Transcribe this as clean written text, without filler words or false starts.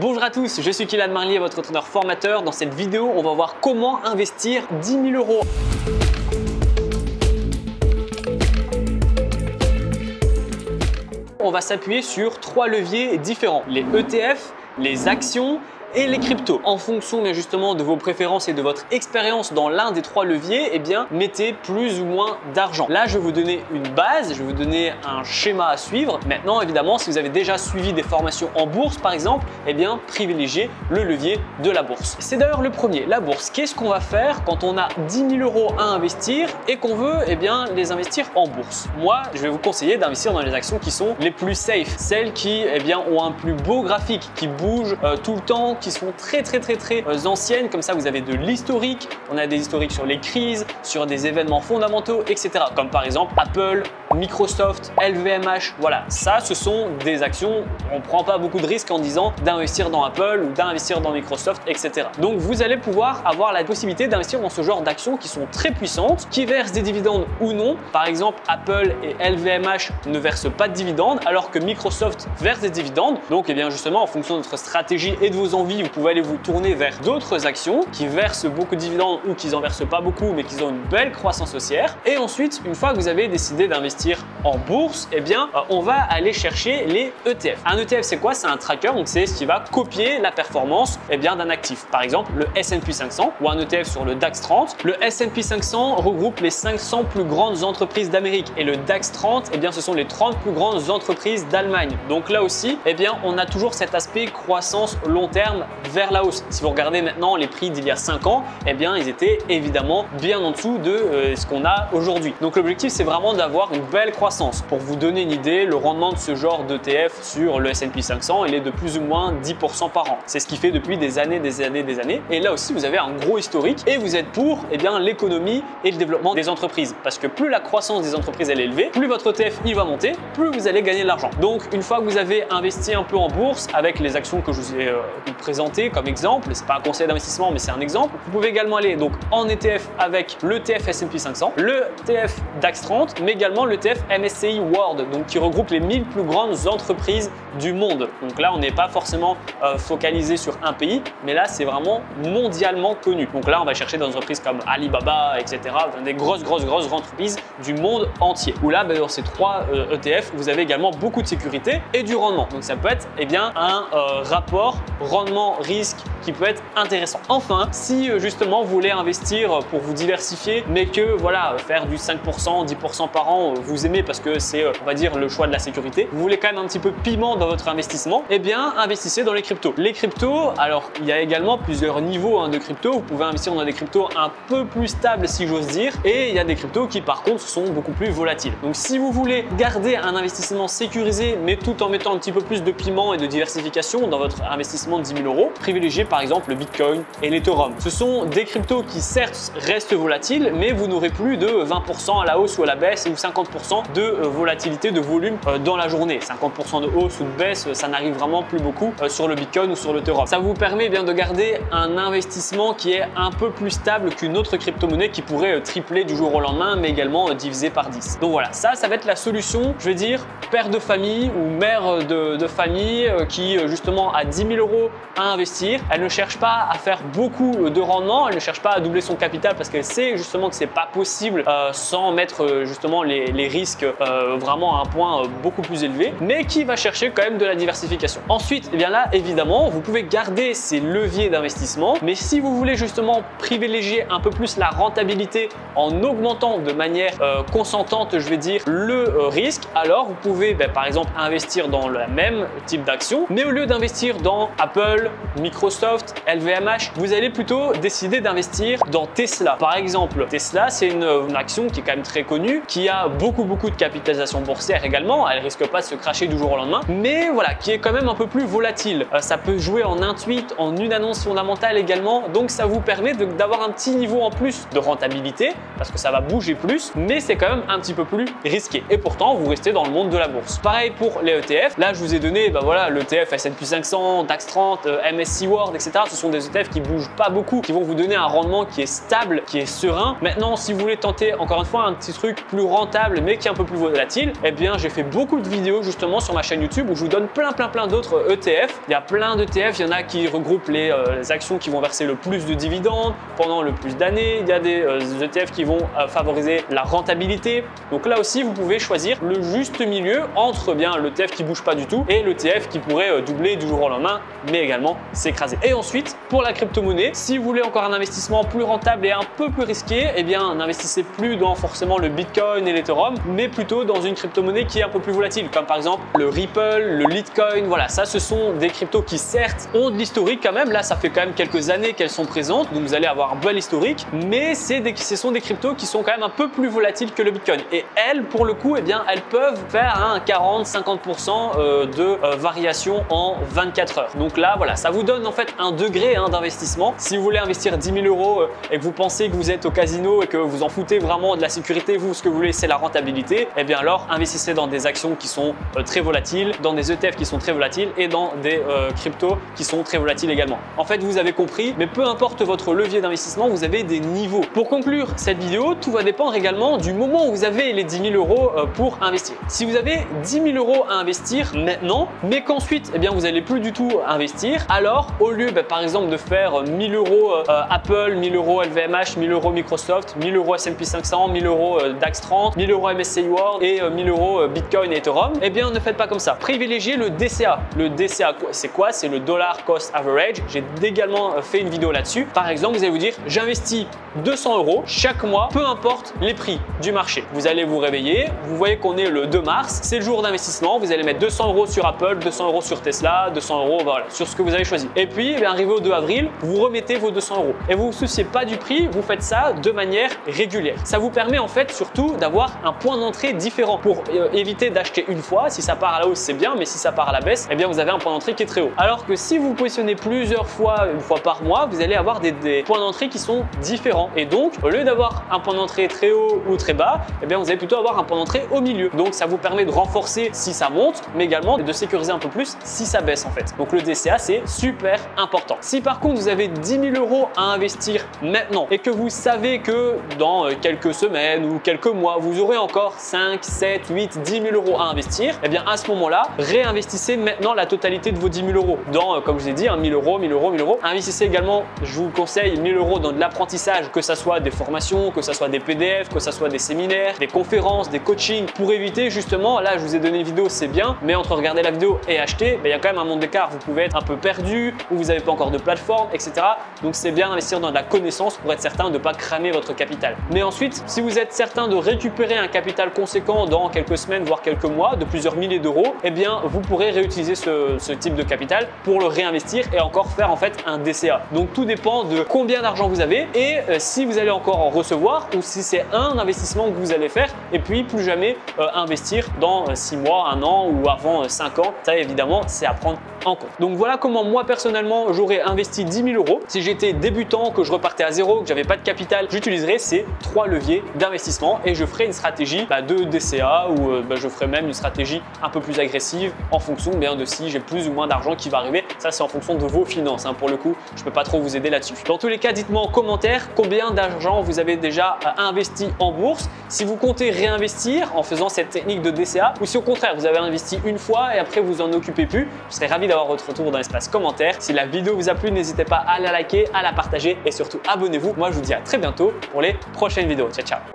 Bonjour à tous, je suis Kylian Marlier, votre entraîneur formateur. Dans cette vidéo, on va voir comment investir 10 000 €. On va s'appuyer sur 3 leviers différents, les ETF, les actions et les cryptos. En fonction bien justement de vos préférences et de votre expérience dans l'un des 3 leviers, eh bien mettez plus ou moins d'argent. Là, je vais vous donner une base, je vais vous donner un schéma à suivre. Maintenant, évidemment, si vous avez déjà suivi des formations en bourse par exemple, eh bien privilégiez le levier de la bourse. C'est d'ailleurs le premier, la bourse. Qu'est-ce qu'on va faire quand on a 10 000 € à investir et qu'on veut les investir en bourse? Moi, je vais vous conseiller d'investir dans les actions qui sont les plus safe, celles qui ont un plus beau graphique, qui bougent tout le temps, qui sont très anciennes. Comme ça, vous avez de l'historique. On a des historiques sur les crises, sur des événements fondamentaux, etc. Comme par exemple Apple, Microsoft, LVMH. Voilà, ça, ce sont des actions. On ne prend pas beaucoup de risques en disant d'investir dans Apple ou d'investir dans Microsoft, etc. Donc, vous allez pouvoir avoir la possibilité d'investir dans ce genre d'actions qui sont très puissantes, qui versent des dividendes ou non. Par exemple, Apple et LVMH ne versent pas de dividendes, alors que Microsoft verse des dividendes. Donc, justement, en fonction de votre stratégie et de vos envies, vous pouvez aller vous tourner vers d'autres actions qui versent beaucoup de dividendes ou qui n'en versent pas beaucoup, mais qui ont une belle croissance haussière. Et ensuite, une fois que vous avez décidé d'investir en bourse, on va aller chercher les ETF. Un ETF, c'est quoi? C'est un tracker, donc c'est ce qui va copier la performance d'un actif. Par exemple, le S&P 500 ou un ETF sur le DAX 30. Le S&P 500 regroupe les 500 plus grandes entreprises d'Amérique et le DAX 30, ce sont les 30 plus grandes entreprises d'Allemagne. Donc là aussi, on a toujours cet aspect croissance long terme vers la hausse. Si vous regardez maintenant les prix d'il y a 5 ans, ils étaient évidemment bien en dessous de ce qu'on a aujourd'hui. Donc l'objectif, c'est vraiment d'avoir une belle croissance. Pour vous donner une idée, le rendement de ce genre d'ETF sur le S&P 500, il est de plus ou moins 10% par an. C'est ce qui fait depuis des années. Et là aussi, vous avez un gros historique et vous êtes pour l'économie et le développement des entreprises. Parce que plus la croissance des entreprises est élevée, plus votre ETF il va monter, plus vous allez gagner de l'argent. Donc une fois que vous avez investi un peu en bourse avec les actions que je vous ai présentées comme exemple, c'est pas un conseil d'investissement mais c'est un exemple, vous pouvez également aller en ETF avec l'ETF S&P 500, le ETF DAX 30, mais également l'ETF MSCI World, donc qui regroupe les 1000 plus grandes entreprises du monde. Donc là, on n'est pas forcément focalisé sur un pays, mais là, c'est vraiment mondialement connu. Donc là, on va chercher des entreprises comme Alibaba, etc., des grosses entreprises du monde entier. Où là, dans ces 3 ETF, vous avez également beaucoup de sécurité et du rendement. Donc ça peut être un rapport rendement-risque qui peut être intéressant. Enfin, si justement vous voulez investir pour vous diversifier, mais que faire du 5%, 10% par an, vous aimez parce que c'est on va dire le choix de la sécurité, vous voulez quand même un petit peu piment dans votre investissement, investissez dans les cryptos. Les cryptos, alors il y a également plusieurs niveaux de cryptos. Vous pouvez investir dans des cryptos un peu plus stables si j'ose dire, et il y a des cryptos qui par contre sont beaucoup plus volatiles. Donc si vous voulez garder un investissement sécurisé, mais tout en mettant un petit peu plus de piment et de diversification dans votre investissement de 10 000 €, privilégiez par exemple le Bitcoin et l'Ethereum. Ce sont des cryptos qui certes restent volatiles, mais vous n'aurez plus de 20% à la hausse ou à la baisse ou 50% de volatilité de volume dans la journée. 50% de hausse ou de baisse, ça n'arrive vraiment plus beaucoup sur le Bitcoin ou sur l'Ethereum. Ça vous permet de garder un investissement qui est un peu plus stable qu'une autre crypto-monnaie qui pourrait tripler du jour au lendemain, mais également diviser par 10. Donc voilà, ça va être la solution, je vais dire, père de famille ou mère de famille qui justement a 10 000 € à investir. Elle ne cherche pas à faire beaucoup de rendement, elle ne cherche pas à doubler son capital parce qu'elle sait justement que c'est pas possible sans mettre justement les risques vraiment à un point beaucoup plus élevé, mais qui va chercher quand même de la diversification. Ensuite, là évidemment, vous pouvez garder ces leviers d'investissement, mais si vous voulez justement privilégier un peu plus la rentabilité en augmentant de manière consentante, je vais dire, le risque, alors vous pouvez par exemple investir dans le même type d'action, mais au lieu d'investir dans Apple, Microsoft, LVMH, vous allez plutôt décider d'investir dans Tesla. Par exemple, Tesla, c'est une action qui est quand même très connue, qui a beaucoup de capitalisation boursière également. Elle risque pas de se cracher du jour au lendemain, mais qui est quand même un peu plus volatile. Ça peut jouer en un tweet, en une annonce fondamentale également. Donc ça vous permet d'avoir un petit niveau en plus de rentabilité parce que ça va bouger plus, mais c'est quand même un petit peu plus risqué. Et pourtant, vous restez dans le monde de la bourse. Pareil pour les ETF. Là, je vous ai donné l'ETF S&P 500, DAX DAX30, MSCI World, etc. Ce sont des ETF qui bougent pas beaucoup, qui vont vous donner un rendement qui est stable, qui est serein. Maintenant, si vous voulez tenter encore une fois un petit truc plus rentable mais qui est un peu plus volatile, eh bien j'ai fait beaucoup de vidéos justement sur ma chaîne YouTube où je vous donne plein d'autres ETF. Il y a plein d'ETF, il y en a qui regroupent les actions qui vont verser le plus de dividendes pendant le plus d'années. Il y a des ETF qui vont favoriser la rentabilité. Donc là aussi, vous pouvez choisir le juste milieu entre bien l'ETF qui bouge pas du tout et l'ETF qui pourrait doubler du jour au lendemain, mais également s'écraser. Et ensuite, pour la crypto-monnaie, si vous voulez encore un investissement plus rentable et un peu plus risqué, eh bien n'investissez plus dans forcément le Bitcoin et l'Ethereum, mais plutôt dans une crypto-monnaie qui est un peu plus volatile, comme par exemple le Ripple, le Litecoin. Voilà, ça ce sont des cryptos qui certes ont de l'historique quand même. Là, ça fait quand même quelques années qu'elles sont présentes, donc vous allez avoir un bel historique, mais ce sont des cryptos qui sont quand même un peu plus volatiles que le Bitcoin. Et elles, pour le coup, eh bien, elles peuvent faire un 40-50% de variation en 24 heures. Donc là, voilà, ça vous donne en fait un degré d'investissement. Si vous voulez investir 10 000 euros et que vous pensez que vous êtes au casino et que vous en foutez vraiment de la sécurité, vous, ce que vous voulez, c'est la rentabilité, eh bien alors investissez dans des actions qui sont très volatiles, dans des ETF qui sont très volatiles et dans des cryptos qui sont très volatiles également. En fait, vous avez compris, mais peu importe votre levier d'investissement, vous avez des niveaux. Pour conclure cette vidéo, tout va dépendre également du moment où vous avez les 10 000 euros pour investir. Si vous avez 10 000 euros à investir maintenant, mais qu'ensuite, eh bien, vous n'allez plus du tout investir, alors au lieu, par exemple, de faire 1 000 euros Apple, 1 000 euros LVMH, 1 000 euros Microsoft, 1 000 euros S&P 500, 1 000 euros DAX30, 1 000 euros MSCI World et 1 000 euros Bitcoin et Ethereum, eh bien, ne faites pas comme ça. Privilégiez le DCA. Le DCA, c'est quoi? C'est le Dollar Cost Average. J'ai également fait une vidéo là-dessus. Par exemple, vous allez vous dire, j'investis 200 euros chaque mois, peu importe les prix du marché. Vous allez vous réveiller, vous voyez qu'on est le 2 mars, c'est le jour d'investissement, vous allez mettre 200 euros sur Apple, 200 euros sur Tesla, 200 euros voilà, sur ce que vous avez choisi. Et puis, arrivé au 2 avril, vous remettez vos 200 euros. Et vous ne vous souciez pas du prix, vous faites ça de manière régulière. Ça vous permet en fait surtout d'avoir un point d'entrée différent pour éviter d'acheter une fois. Si ça part à la hausse, c'est bien, mais si ça part à la baisse, eh bien vous avez un point d'entrée qui est très haut. Alors que si vous positionnez plusieurs fois, une fois par mois, vous allez avoir des points d'entrée qui sont différents. Et donc, au lieu d'avoir un point d'entrée très haut ou très bas, eh bien vous allez plutôt avoir un point d'entrée au milieu. Donc ça vous permet de renforcer si ça monte, mais également de sécuriser un peu plus si ça baisse en fait. Donc le DCA, c'est super important. Si par contre vous avez 10 000 euros à investir maintenant et que vous savez que dans quelques semaines ou quelques mois, vous aurez encore 5, 7, 8, 10 000 euros à investir, eh bien à ce moment-là, réinvestissez maintenant la totalité de vos 10 000 euros dans, comme je l'ai dit, 1 000 euros, 1000 euros, 1000 euros. Investissez également, je vous conseille, 1000 euros dans de l'apprentissage, que ce soit des formations, que ce soit des PDF, que ce soit des séminaires, des conférences, des coachings, pour éviter justement, là je vous ai donné une vidéo, c'est bien, mais entre regarder la vidéo et acheter, il y a quand même un monde d'écart. Vous pouvez être un peu perdu ou vous n'avez pas encore de plateforme, etc. Donc c'est bien d'investir dans de la connaissance pour être certain de ne pas cramer votre capital. Mais ensuite, si vous êtes certain de récupérer un capital conséquent dans quelques semaines, voire quelques mois, de plusieurs milliers d'euros, eh bien vous pourrez réutiliser ce type de capital pour le réinvestir et encore faire en fait un DCA. Donc tout dépend de combien d'argent vous avez et si vous allez encore en recevoir ou si c'est un investissement que vous allez faire et puis plus jamais investir dans 6 mois, 1 an ou avant 5 ans. Ça évidemment, c'est à prendre en compte. Donc voilà comment moi personnellement j'aurais investi 10 000 euros. Si j'étais débutant, que je repartais à zéro, que j'avais pas de capital, j'utiliserais ces 3 leviers d'investissement et je ferai une stratégie de DCA ou je ferai même une stratégie un peu plus agressive en fonction bien de si j'ai plus ou moins d'argent qui va arriver. Ça c'est en fonction de vos finances. Pour le coup, je peux pas trop vous aider là-dessus. Dans tous les cas, dites-moi en commentaire combien d'argent vous avez déjà investi en bourse, si vous comptez réinvestir en faisant cette technique de DCA ou si au contraire vous avez investi une fois et après vous en occupez plus. Je serais ravi d'avoir votre retour dans l'espace commentaire. Si la vidéo vous a plu, n'hésitez pas à la liker, à la partager et surtout abonnez-vous. Moi je vous dis à très bientôt pour les prochaines vidéos. Ciao ciao.